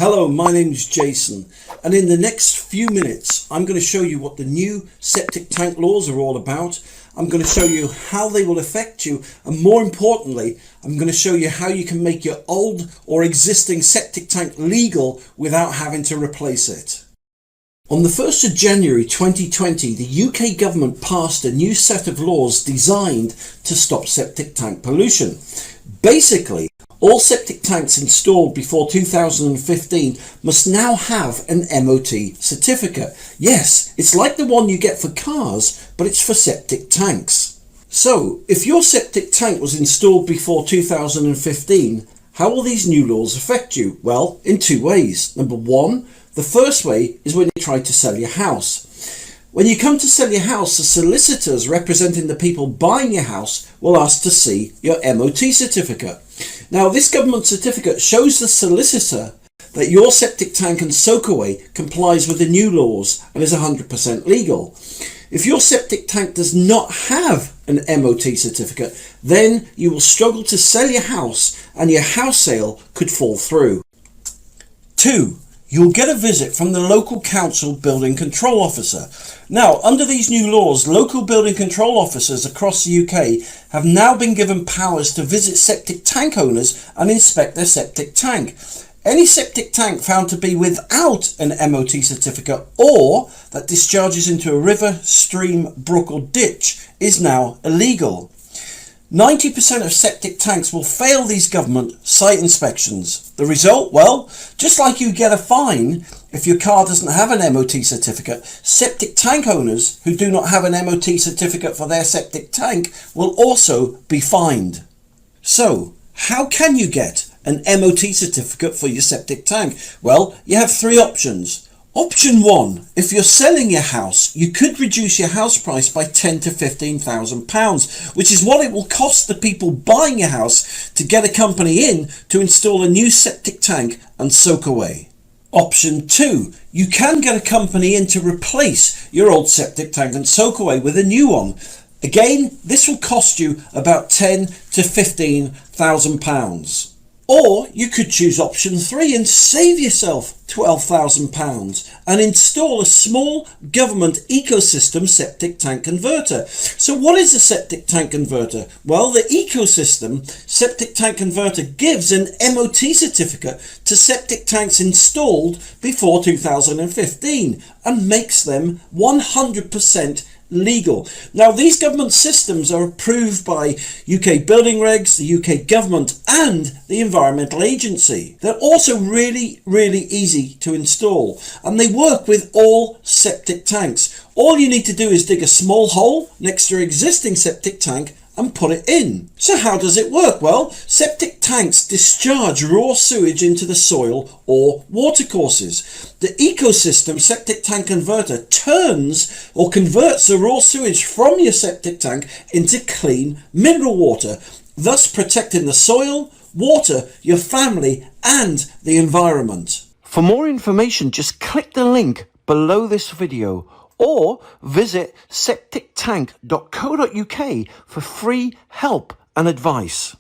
Hello, my name's Jason, and in the next few minutes I'm going to show you what the new septic tank laws are all about. I'm going to show you how they will affect you, and more importantly, I'm going to show you how you can make your old or existing septic tank legal without having to replace it. On the 1st of January 2020, the UK government passed a new set of laws designed to stop septic tank pollution. Basically, all septic tanks installed before 2015 must now have an MOT certificate. Yes, it's like the one you get for cars, but it's for septic tanks. So, if your septic tank was installed before 2015, how will these new laws affect you? Well, in two ways. Number one, the first way is when you try to sell your house. When you come to sell your house, the solicitors representing the people buying your house will ask to see your MOT certificate. Now, this government certificate shows the solicitor that your septic tank and soakaway complies with the new laws and is 100% legal. If your septic tank does not have an MOT certificate, then you will struggle to sell your house and your house sale could fall through. 2. You'll get a visit from the local council building control officer. Now, under these new laws, local building control officers across the UK have now been given powers to visit septic tank owners and inspect their septic tank. Any septic tank found to be without an MOT certificate or that discharges into a river, stream, brook or ditch is now illegal. 90% of septic tanks will fail these government site inspections. The result? Well, just like you get a fine if your car doesn't have an MOT certificate, septic tank owners who do not have an MOT certificate for their septic tank will also be fined. So, how can you get an MOT certificate for your septic tank? Well, you have three options. Option 1, if you're selling your house, you could reduce your house price by £10,000 to £15,000, which is what it will cost the people buying your house to get a company in to install a new septic tank and soakaway. Option 2, you can get a company in to replace your old septic tank and soakaway with a new one. Again, this will cost you about £10,000 to £15,000. Or you could choose option 3 and save yourself £12,000 and install a small government ecosystem septic tank converter. So what is a septic tank converter? Well, the ecosystem septic tank converter gives an MOT certificate to septic tanks installed before 2015 and makes them 100% legal. Now, these government systems are approved by UK building regs, the UK government and the Environmental Agency. They're also really easy to install and they work with all septic tanks. All you need to do is dig a small hole next to your existing septic tank and put it in. So how does it work? Well, septic tanks discharge raw sewage into the soil or watercourses. The ecosystem septic tank converter turns or converts the raw sewage from your septic tank into clean mineral water, thus protecting the soil, water, your family and the environment. For more information, just click the link below this video or visit septictank.co.uk for free help and advice.